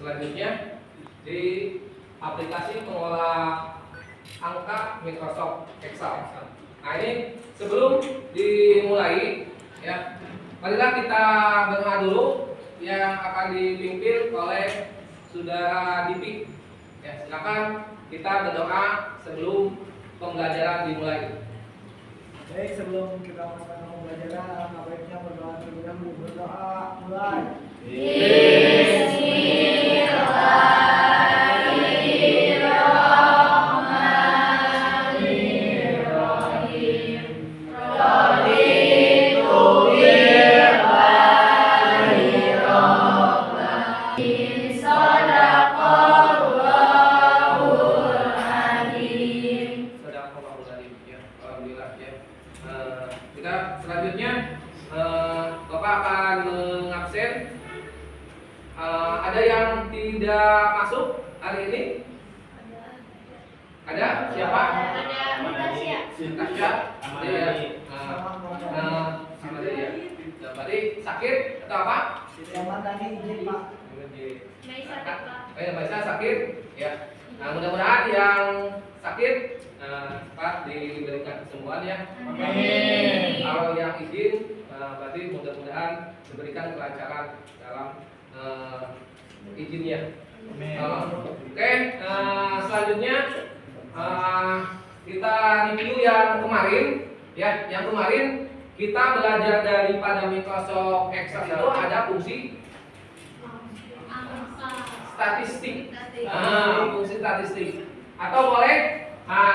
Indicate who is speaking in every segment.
Speaker 1: selanjutnya di aplikasi pengolah angka Microsoft Excel. Nah ini sebelum dimulai ya, marilah kita berdoa dulu yang akan dipimpin oleh Saudara Dipik. Ya, silakan kita berdoa sebelum pembelajaran dimulai.
Speaker 2: Baik, sebelum kita masuk ke pembelajaran, alangkah baiknya berdoa terlebih dahulu. Berdoa mulai.
Speaker 1: Kita selanjutnya Bapak akan mengabsen. Ada yang tidak masuk hari ini? Ada? Siapa? Tasya. Berarti sakit atau apa?
Speaker 2: Tadi izin Pak.
Speaker 1: Baisa sakit ya. Nah, mudah-mudahan yang sakit cepat diberikan kesembuhan ya.
Speaker 2: Amin.
Speaker 1: Kalau yang izin berarti mudah-mudahan diberikan kelancaran dalam izinnya. Oke, selanjutnya kita review yang kemarin ya. Yang kemarin kita belajar daripada Microsoft Excel itu ada fungsi statistik. Fungsi statistik. Atau boleh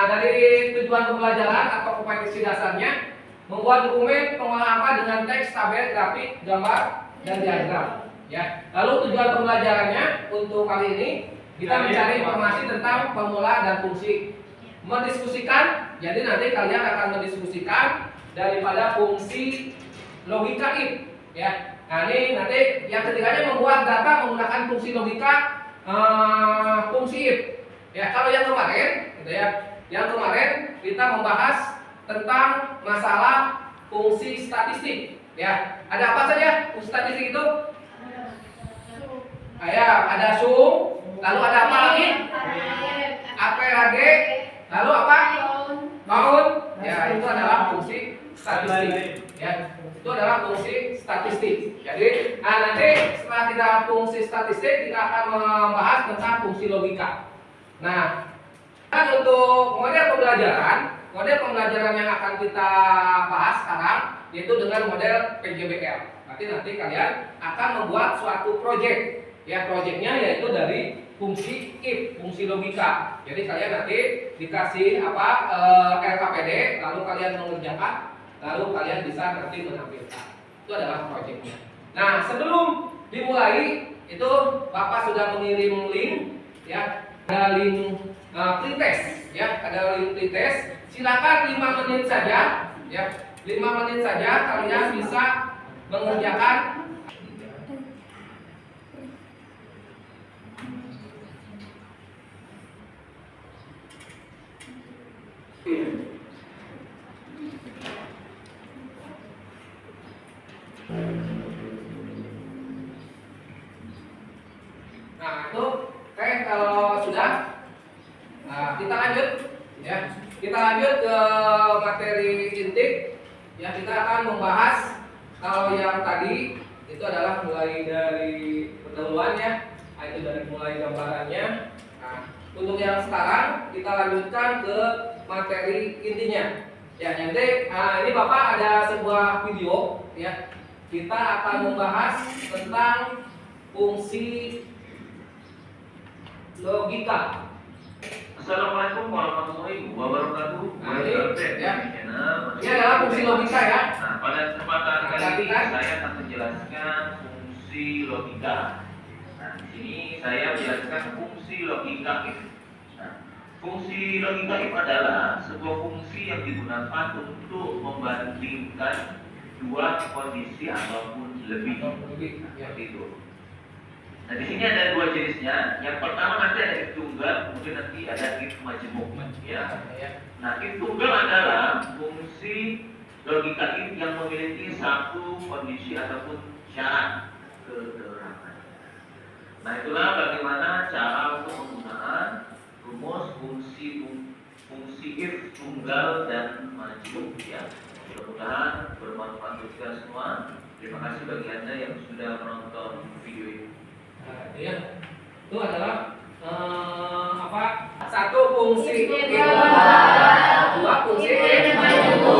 Speaker 1: dari tujuan pembelajaran atau kompetensi dasarnya membuat dokumen pengolahan angka dengan teks, tabel, grafik, gambar, dan diagram. Ya. Lalu tujuan pembelajarannya untuk kali ini kita mencari informasi tentang formula dan fungsi. Mendiskusikan, jadi nanti kalian akan mendiskusikan daripada fungsi logika if. Ya. Nah ini nanti yang ketiganya membuat data menggunakan fungsi logika fungsi if. Ya kalau yang kemarin, gitu ya, yang kemarin kita membahas tentang masalah fungsi statistik. Ya ada apa saja fungsi statistik itu? Ada sum, lalu ada apa lagi? APHG, lalu apa? Count. Ya itu adalah fungsi statistik. Ya itu adalah fungsi statistik. Jadi nanti setelah kita fungsi statistik kita akan membahas tentang fungsi logika. Nah, dan untuk model pembelajaran yang akan kita bahas sekarang yaitu dengan model PJBL. Nanti kalian akan membuat suatu project. Ya projectnya yaitu dari fungsi if, fungsi logika. Jadi kalian nanti dikasih LKPD, lalu kalian mengerjakan, lalu kalian bisa nanti menampilkan. Itu adalah projectnya. Nah sebelum dimulai itu Bapak sudah mengirim link, ya ada link pretest, ya ada link pretest. Silakan 5 menit saja, ya 5 menit saja kalian bisa mengerjakan. Nah itu kalau sudah, kita lanjut ya. Kita lanjut ke materi inti. Ya kita akan membahas kalau yang tadi itu adalah mulai dari pendahuluan ya, itu dari mulai gambarannya. Nah, untuk yang sekarang kita lanjutkan ke materi intinya. Ya nanti ini Bapak ada sebuah video ya. Kita akan membahas tentang fungsi logika.
Speaker 3: Assalamualaikum warahmatullahi wabarakatuh.
Speaker 1: Ini adalah fungsi logika ya.
Speaker 3: Nah, pada kesempatan kali ini saya akan menjelaskan fungsi logika. Nah, di sini saya menjelaskan fungsi logika if. Nah, fungsi logika if adalah sebuah fungsi yang digunakan untuk membandingkan dua kondisi ataupun lebih. Seperti itu. Nah di sini ada dua jenisnya. Yang pertama nanti ada if tunggal, kemudian nanti ada if majmuk. Ya. Nah if tunggal adalah fungsi logika if yang memiliki satu kondisi ataupun syarat keterangan. Nah, itulah bagaimana cara untuk penggunaan rumus fungsi if tunggal dan maju ya. Mudah-mudahan bermanfaat bagi kita semua. Terima kasih bagi Anda yang sudah menonton video ini.
Speaker 1: Nah, ya. Itu adalah apa? Satu fungsi if tunggal, dua fungsi if maju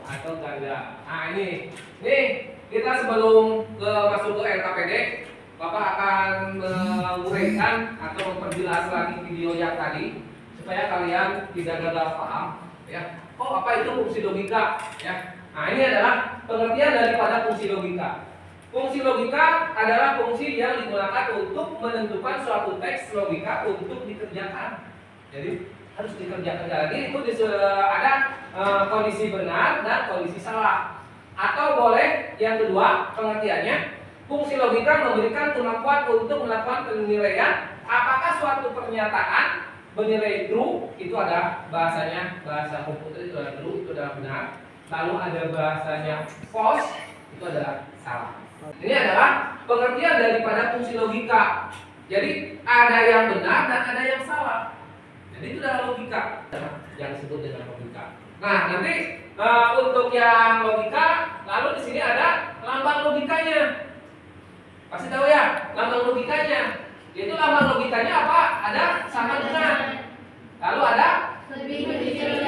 Speaker 1: atau ganda. Nah, ini kita sebelum masuk ke LKPD, Bapak akan menguraikan atau memperjelas lagi video yang tadi supaya kalian tidak gagal paham ya. Oh, apa itu fungsi logika ya. Nah, ini adalah pengertian daripada fungsi logika. Fungsi logika adalah fungsi yang digunakan untuk menentukan suatu teks logika untuk dikerjakan. Jadi harus dikerjakan. Jadi itu ada kondisi benar dan kondisi salah. Atau boleh yang kedua pengertiannya, fungsi logika memberikan kemampuan untuk melakukan penilaian apakah suatu pernyataan bernilai true, itu ada bahasanya, bahasa komputer itu adalah true, itu adalah benar. Lalu ada bahasanya false, itu adalah salah. Ini adalah pengertian daripada fungsi logika. Jadi ada yang benar dan ada yang salah. Jadi itu adalah logika yang disebut dengan logika. Nah, nanti untuk yang logika, lalu di sini ada lambang logikanya. Pasti tahu ya, lambang logikanya. Yaitu lambang logikanya apa? Ada sama dengan. Lalu ada lebih kecil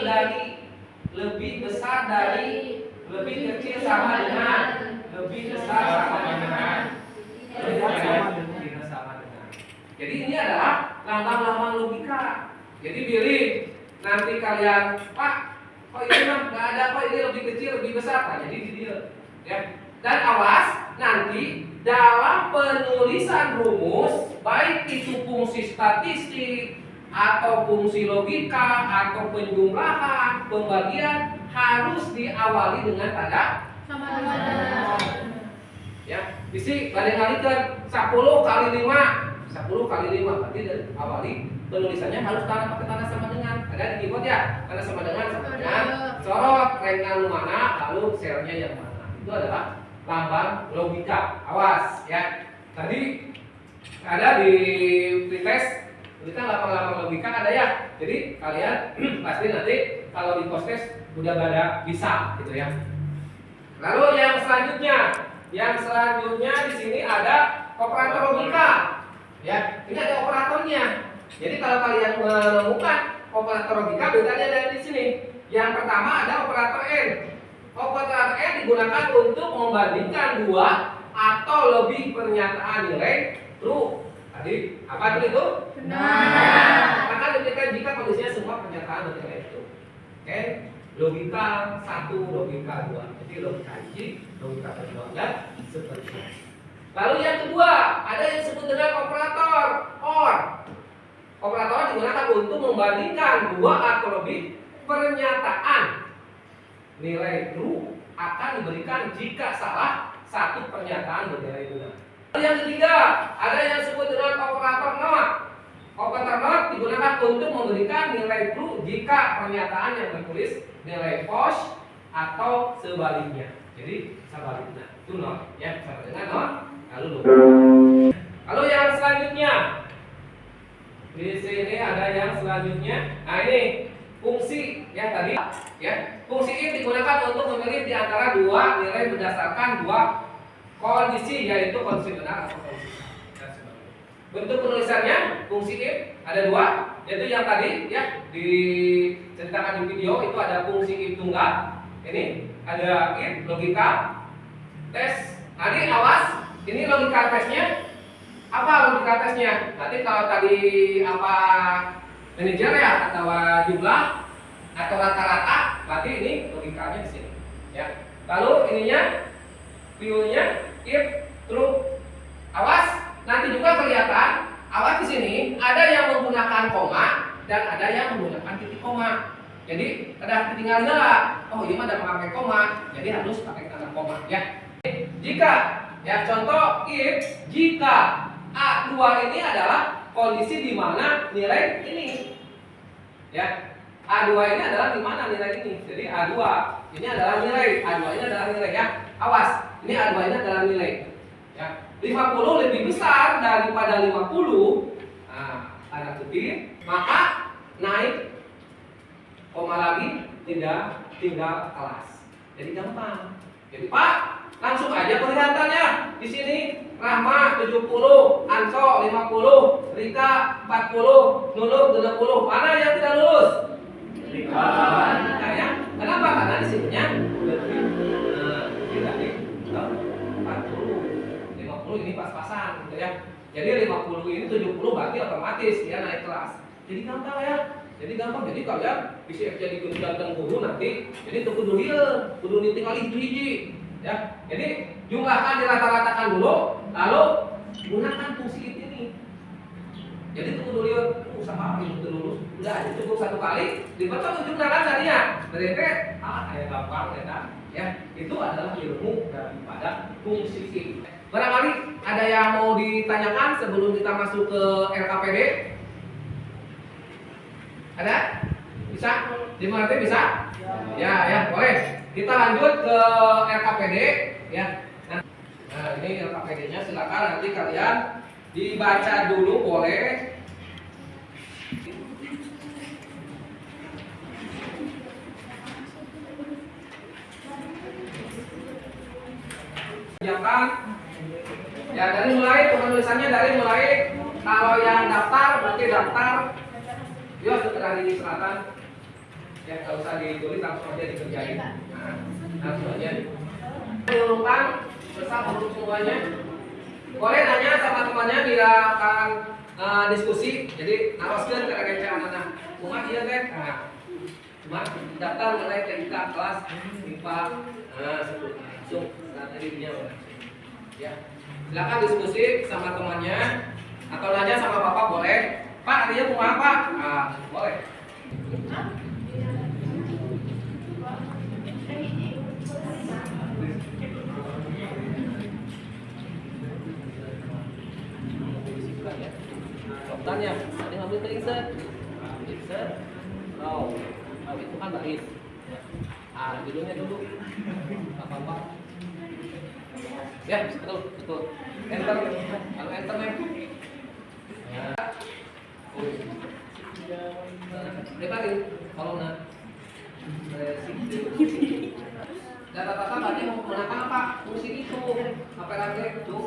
Speaker 1: dari, lebih besar dari, lebih kecil sama dengan, lebih besar sama dengan, tidak sama dengan. Jadi ini adalah lambang-lambang logika. Jadi pilih. Nanti kalian, Pak, kok ini mah nggak ada, kok ini lebih kecil, lebih besar, nah, jadi di dia, ya. Dan awas, nanti dalam penulisan rumus, baik itu fungsi statistik atau fungsi logika atau penjumlahan, pembagian harus diawali dengan tanda sama dengan. Ya, isi banding-bandingkan 10 kali 5, 10 kali 5 berarti awali penulisannya harus pakai tanda sama dengan. Ada di keyboard ya, tanda sama dengan, sorot renggan mana, lalu selnya yang mana. Itu adalah lambang logika. Awas ya. Tadi ada di pretest tulisan lambang-lambang logika ada ya. Jadi kalian pasti nanti kalau di post-test udah pada bisa gitu ya. Lalu yang selanjutnya di sini ada operator logika. Ya, ini ada operatornya. Jadi kalau kalian menemukan operator logika bedanya dari di sini. Yang pertama ada operator N. Operator N digunakan untuk membandingkan dua atau lebih pernyataan nilai true. Tadi apa itu? Benar. Akan diberikan jika kondisinya semua pernyataan nilai true. Oke? Logika 1, logika 2. Jadi logika 1, logika kedua dan seterusnya. Lalu yang kedua ada yang disebut dengan operator OR. Operator digunakan untuk membandingkan dua atau lebih pernyataan nilai true akan diberikan jika salah satu pernyataan bernilai benar. Yang ketiga ada yang disebut dengan operator NOT. Operator NOT digunakan untuk memberikan nilai true jika pernyataan yang bertulis nilai false atau sebaliknya. Jadi sebaliknya itu NOT ya, sama dengan NOT. Lalu yang selanjutnya di sini ada yang selanjutnya. Nah ini fungsi ya tadi ya. Fungsi if digunakan untuk memilih di antara dua nilai berdasarkan dua kondisi, yaitu kondisi benar atau kondisi salah. Bentuk penulisannya fungsi if ada dua, yaitu yang tadi ya diceritakan di video itu ada fungsi if tunggal. Ini ada if logika tes. Tadi awas, ini logika tesnya. Apa logika tesnya? Nanti kalau tadi apa manajer ya atau jumlah atau rata-rata, berarti ini logikanya di sini. Ya. Lalu ininya view-nya if true. Awas, nanti juga kelihatan. Awas di sini ada yang menggunakan koma dan ada yang menggunakan titik koma. Jadi ada ketinggalan lah. Oh ini ada pakai koma, jadi harus pakai tanda koma. Ya. Jika ya contoh if jika A2 ini adalah kondisi di mana nilai ini. Ya. A2 ini adalah di mana nilai ini. Jadi A2 ini adalah nilai, A2 ini adalah nilai ya. Awas, ini A2 ini adalah nilai. Ya. 50 lebih besar daripada 50, nah, tanda kutip, maka naik koma lagi, tinggal kelas. Jadi gampang. Jadi Pak, langsung aja kelihatannya di sini Rahma 70, Anso 50, Rika 40, Nunuk 60. Mana yang tidak lulus? Rika. Ya. Kenapa? Karena di sininya lebih dari 40. 50 ini pas-pasan gitu ya. Jadi 50 ini 70 berarti otomatis dia naik kelas. Jadi gampang ya. Jadi gampang. Jadi kalian bisa jadi guru guru nanti. Jadi itu kudu ieu, kudu ditinggal hiji ya. Jadi jumlahkan dirata-ratakan dulu, lalu gunakan fungsi ini. Jadi itu kudu lihat usaha itu dulu. Udah aja cukup satu kali dibaca jumlahkan tadinya. Berarti kayak gampang ya. Itu adalah ilmu daripada fungsi ini. Barangkali ada yang mau ditanyakan sebelum kita masuk ke RKPD? Ada? Bisa? Dimengerti bisa? Ya, boleh. Kita lanjut ke RKPD ya. Nah, ini RKPD-nya silakan nanti kalian dibaca dulu boleh. Ya dari mulai penulisannya dari mulai kalau yang daftar berarti daftar yuk setelah di selatan ya kalau usah ditulis langsung aja dikerjain langsung aja diurutan besar untuk semuanya boleh nanya sama temannya bila akan diskusi jadi naroskeun ke rencana mana cuma iya teh cuma daftar mulai TIK kelas IPA langsung saat ini dia ya silakan diskusi sama temannya atau nanya sama bapak boleh Pak dia mau apa boleh contohnya ada yang ambil insert itu kan baris judulnya dulu apa ya betul enter kalau enter ya lebarin kalau data-data tadi mau menggunakan apa fungsi itu apa lagi itu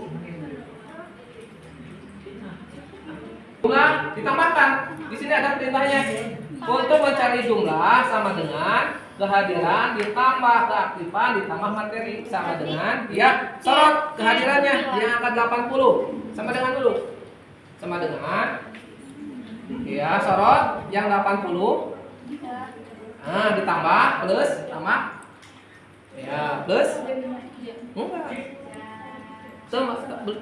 Speaker 1: jumlah ditambahkan di sini ada perintahnya untuk mencari jumlah sama dengan kehadiran ditambah keaktifan ditambah materi sama dengan ya sorot kehadirannya yang angka 80 sama dengan dulu sama dengan ya sorot yang 80 ditambah plus tambah ya plus enggak sama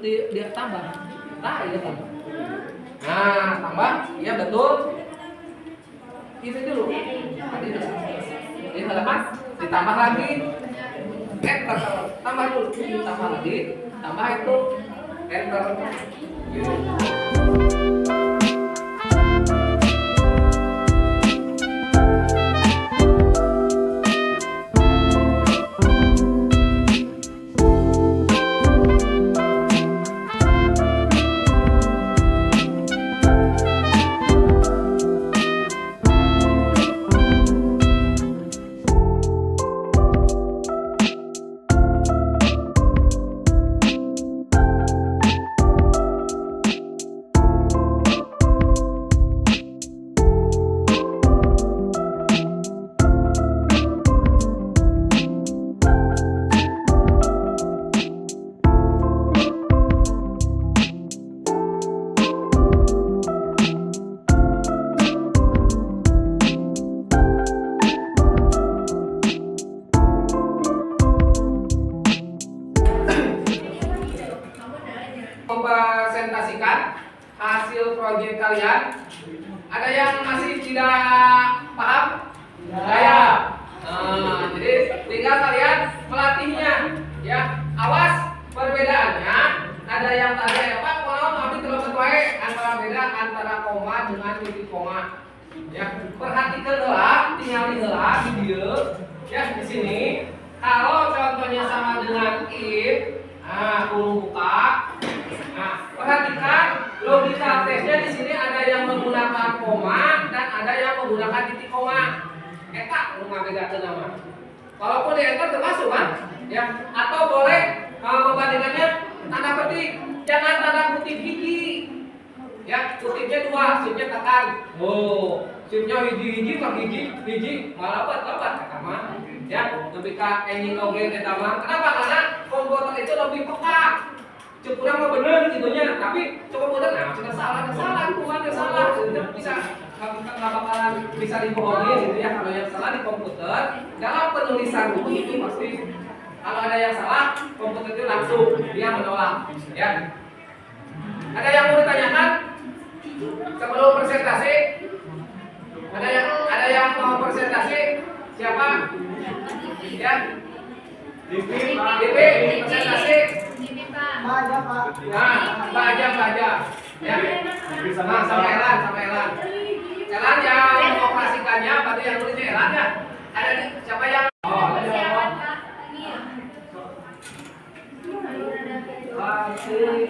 Speaker 1: dia tambah iya tambah tambah ya betul ini dulu ini halaman ditambah lagi tambah dulu tambah lagi tambah itu enter mempresentasikan hasil proyek kalian. Ada yang masih tidak paham? Saya. Jadi tinggal kalian melatihnya, ya. Awas perbedaannya. Ada yang tanya ya Pak, kalau ambil terus sesuai antara beda antara koma dengan titik koma. Ya, perhatikan lah, tinggal lihat video. Ya di sini. Kalau contohnya sama dengan if, kurung buka. koma eta rumah bedakeun nama. Walaupun di enter termasuk kan, ya. Atau boleh membandingkannya tanda petik, jangan tanda kutip hiji. Ya, kutipnya dua, shiftnya tekan. Oh, shiftnya hiji malah lebat kata mah. Ya, lebih ke ending oge eta mah. Kenapa? Karena komputer itu lebih peka. Cukup kurang mah bener gitunya, tapi coba bener nah, sudah salah, hukumannya salah. Itu bisa nggak bakalan bisa dibohongin gitu ya. Kalau yang salah di komputer dalam penulisan buku itu pasti kalau ada yang salah komputer itu langsung dia menolak. Ya. Ada yang mau ditanyakan sebelum presentasi? Ada yang mau presentasi? Siapa? Ya. Dipi presentasi.
Speaker 2: Baja Pak.
Speaker 1: Nah, baja. Ya. Nah, sama Elan. Elan yang mengoperasikannya, berarti yang tulisnya Elan ya. Ada siapa yang? Oh, ada yang mau.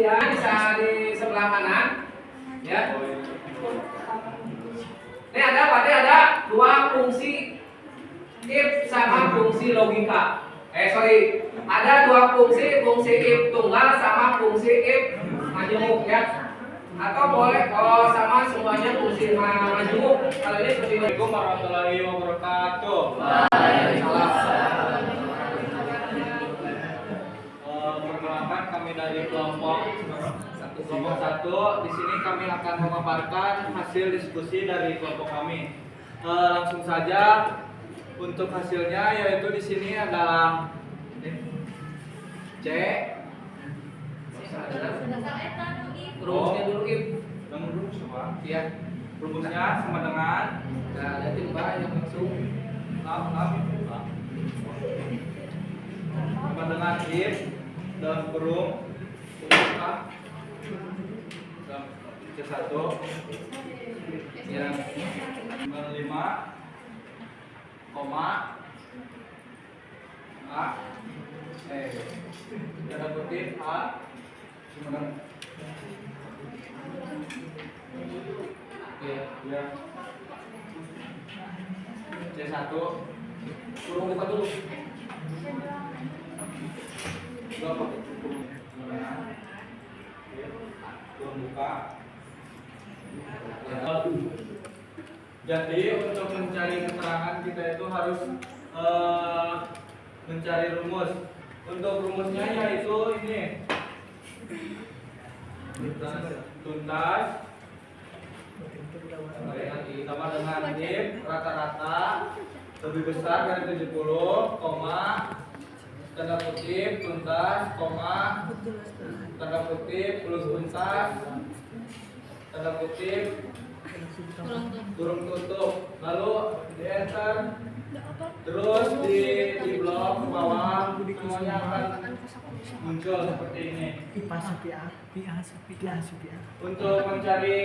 Speaker 1: Ya, bisa di sebelah kanan. Ya. Ini ada dua fungsi if sama fungsi logika. Ada dua fungsi if tunggal sama fungsi if majemuk ya. Atau boleh kalau sama semuanya fungsi majemuk. Kalau ini fungsi majemuk.
Speaker 4: Assalamualaikum warahmatullahi wabarakatuh.
Speaker 1: Waalaikumsalam.
Speaker 4: Perkenalkan kami dari kelompok 1. Di sini kami akan memaparkan hasil diskusi dari kelompok kami. Langsung saja untuk hasilnya, yaitu di sini adalah C.
Speaker 1: Rumusnya dulu if.
Speaker 4: Yang rumus apa?
Speaker 1: Ya.
Speaker 4: Rumusnya sama dengan
Speaker 1: Nah, nanti Mbak yang langsung.
Speaker 4: sama dengan if dalam kurung C1 yang 5 koma A tanda kutip A sebenarnya ya C1
Speaker 1: Kurung buka dulu.
Speaker 4: berapa kurung buka. Jadi untuk mencari keterangan kita itu harus mencari rumus. Untuk rumusnya yaitu ini tuntas sama dengan if rata-rata lebih besar dari 70, tanda kutip tuntas, tanda kutip plus tuntas, tanda kutip kurung tutup, lalu di enter, terus di blok ke bawah semuanya akan muncul seperti ini. Untuk mencari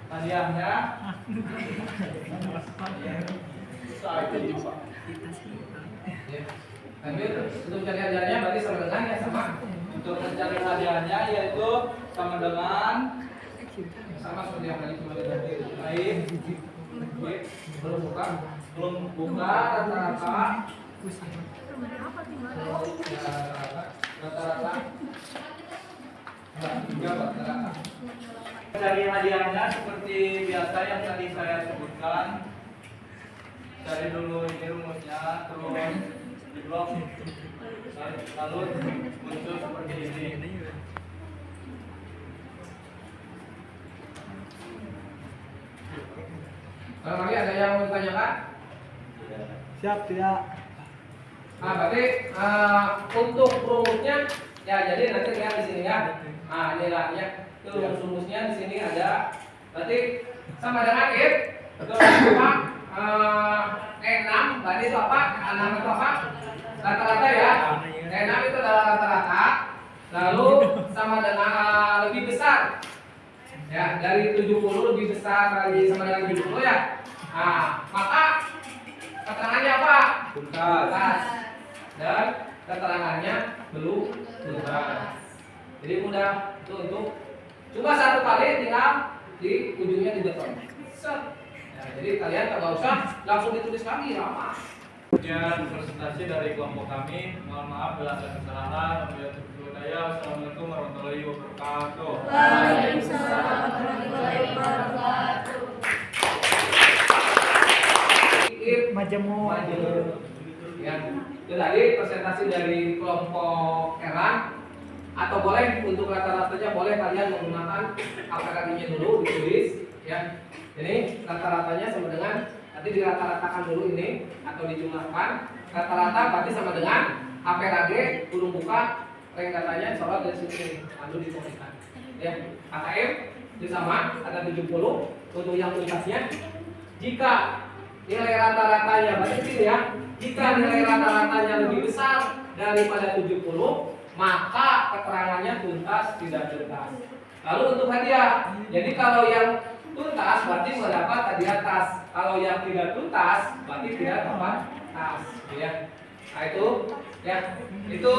Speaker 4: hadiahnya
Speaker 1: Lanjut, untuk mencari hadiahnya berarti sama dengan ya sama.
Speaker 4: untuk mencari hadiahnya yaitu sama dengan
Speaker 1: Sama seperti yang tadi cuma diganti.
Speaker 4: baik
Speaker 1: Belum buka.
Speaker 4: rata-rata cari hadiahnya seperti biasa yang tadi saya sebutkan. Cari dulu ini rumusnya, terus di blok, lalu muncul seperti ini.
Speaker 1: Kalau lagi ada yang mau ditanyakan?
Speaker 2: Siap tidak?
Speaker 1: Nah, berarti untuk rumusnya ya jadi nanti lihat di sini ya. Nah, ini lah ya. Itu rumusnya di sini ada. Berarti sama dengan if. Itu apa? E6 berarti itu apa? E6 itu apa? Rata-rata ya. E6 itu adalah rata-rata. Lalu sama dengan lebih besar. Ya, dari 70 lebih besar dari sama dengan 70 ya. Nah, maka keterangannya apa? Tuntas. Dan keterangannya belum tuntas. Jadi mudah itu cuma satu kali tinggal di ujungnya di beton. Set. Nah, jadi Jadi kalian nggak usah langsung ditulis lagi, lama.
Speaker 4: Sekian presentasi dari kelompok kami. Mohon maaf bila ada kesalahan. Assalamualaikum warahmatullahi wabarakatuh.
Speaker 5: Waalaikumsalam warahmatullahi wabarakatuh.
Speaker 2: Majemuk.
Speaker 1: Ya, itu tadi presentasi dari kelompok Erang. Atau boleh untuk rata-ratanya boleh kalian menggunakan aplikasinya dulu ditulis ya. Ini rata-ratanya sama dengan nanti dirata-ratakan dulu ini atau dijumlahkan. Rata-rata berarti sama dengan APRAG kurung buka rank datanya soal dari sini lalu dituliskan. Ya, KKM itu sama ada 70 untuk yang tuntasnya. Jika nilai rata-ratanya berarti ini ya. Jika nilai rata-ratanya lebih besar daripada 70, maka keterangannya tuntas tidak tuntas. Lalu untuk hadiah, jadi kalau yang tuntas berarti mendapat hadiah tas. Kalau yang tidak tuntas berarti tidak dapat tas. Ya. Nah itu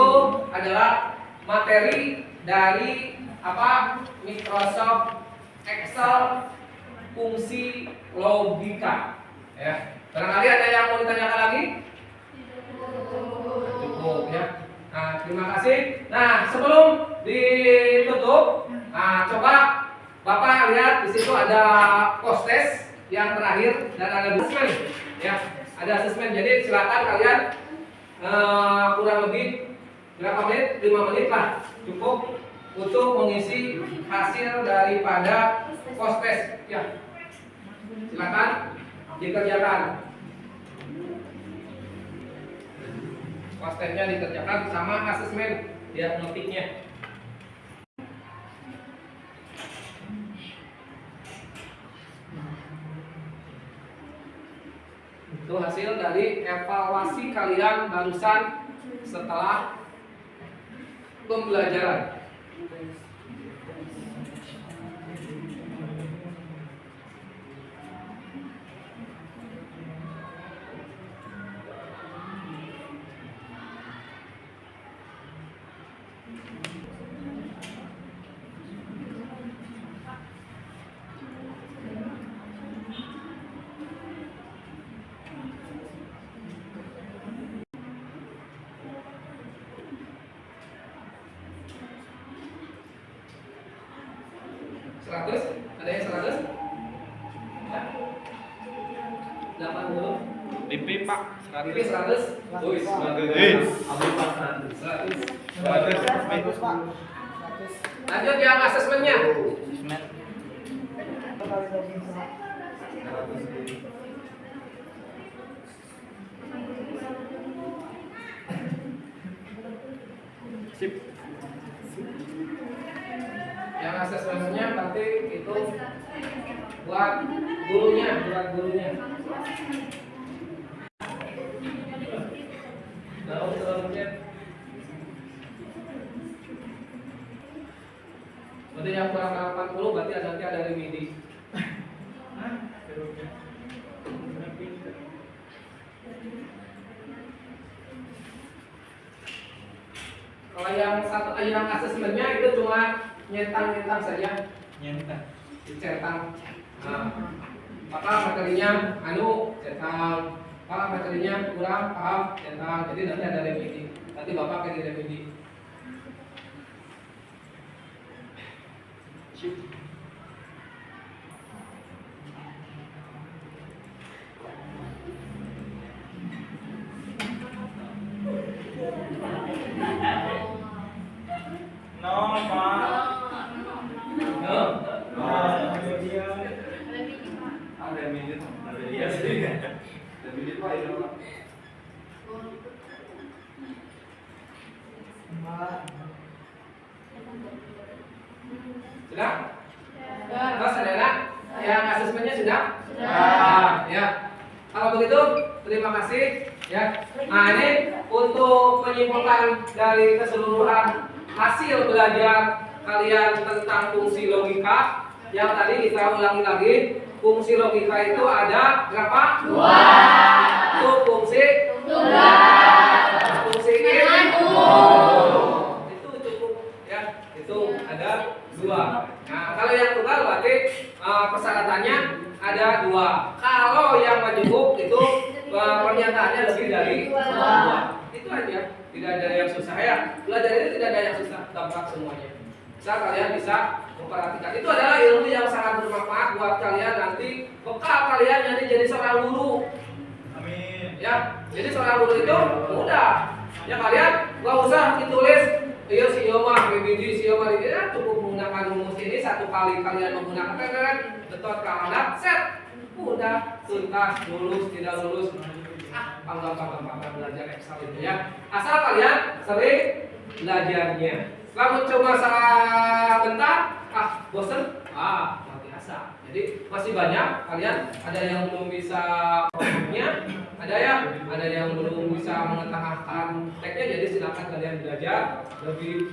Speaker 1: adalah materi dari apa Microsoft Excel fungsi logika. Ya. Barangkali ada yang mau ditanyakan lagi? Cukup ya. Nah, terima kasih. Nah, sebelum ditutup, nah, coba Bapak lihat di situ ada post test yang terakhir dan ada assessment. Ya, ada assessment. Jadi silakan kalian kurang lebih berapa menit? 5 menit lah cukup untuk mengisi hasil daripada post test. Ya, silakan dikerjakan. Post-testnya dikerjakan sama asesmen diagnostiknya. Itu hasil dari evaluasi kalian barusan setelah pembelajaran. Ada yang 100? 80?
Speaker 4: DP Pak.
Speaker 1: DP 100? Wih,
Speaker 2: 100 Pak.
Speaker 1: lanjut yang asesmennya.
Speaker 4: Sip.
Speaker 1: Yang asesmennya berarti itu buat gurunya. Berarti yang kurang 80 berarti nanti ada remedi. Kalau yang asesmennya itu cuma nyentang saja. Centang. Nah, maka materinya centang. Pak materinya kurang paham centang. Jadi nanti ada remedi. Nanti Bapak akan di remedi. Sudah? Terus ada yang asesmennya sudah? Sudah. Ya. Kalau begitu terima kasih ya. Nah ini untuk menyimpulkan dari keseluruhan hasil belajar kalian tentang fungsi logika yang tadi kita ulangi lagi. Fungsi logika itu ada berapa? 2. Itu fungsi tunggal. Fungsi if. Itu cukup ya. Itu ada 2. Nah kalau yang tunggal berarti persyaratannya ada 2. Kalau kenyataannya lebih dari 2. Itu aja, tidak ada yang susah ya. Belajar ini tidak ada yang susah, gampang semuanya. Kalian bisa memperhatikan. Itu adalah ilmu yang sangat bermanfaat buat kalian nanti, bekal kalian nanti jadi seorang guru.
Speaker 2: Amin.
Speaker 1: Ya, jadi seorang guru itu mudah. Ya kalian nggak usah ditulis, iya si Yoma, BBD, si Yoma ini ya, cukup menggunakan rumus ini 1 kali kalian menggunakan kan, betot ke anak, set, mudah, tuntas, lulus, tidak lulus. Gampang belajar Excel itu ya. Asal kalian sering belajarnya. Kalau cuma sebentar, bosen, biasa. Jadi masih banyak kalian, ada yang belum bisa programnya, ada yang belum bisa mengetahui teksnya. Jadi silakan kalian belajar lebih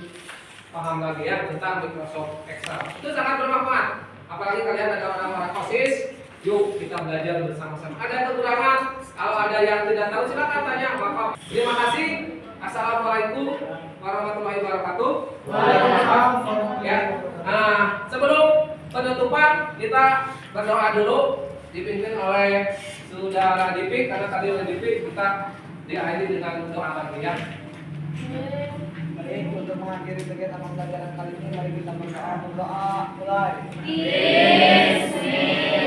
Speaker 1: paham lagi ya tentang Microsoft Excel. Itu sangat bermanfaat. Apalagi kalian ada orang-orang OSIS, yuk kita belajar bersama-sama. Ada kekurangan, kalau ada yang tidak tahu silakan tanya. Maka terima kasih. Assalamualaikum warahmatullahi wabarakatuh.
Speaker 2: Waalaikumsalam.
Speaker 1: Ya. Nah, sebelum penutupan kita berdoa dulu dipimpin oleh Saudara Dipik, karena tadi oleh Dipik kita diakhiri dengan doa lagi ya.
Speaker 2: Baik, untuk mengakhiri kegiatan pembelajaran kali ini, mari kita berdoa. Mulai.
Speaker 5: Bismillah.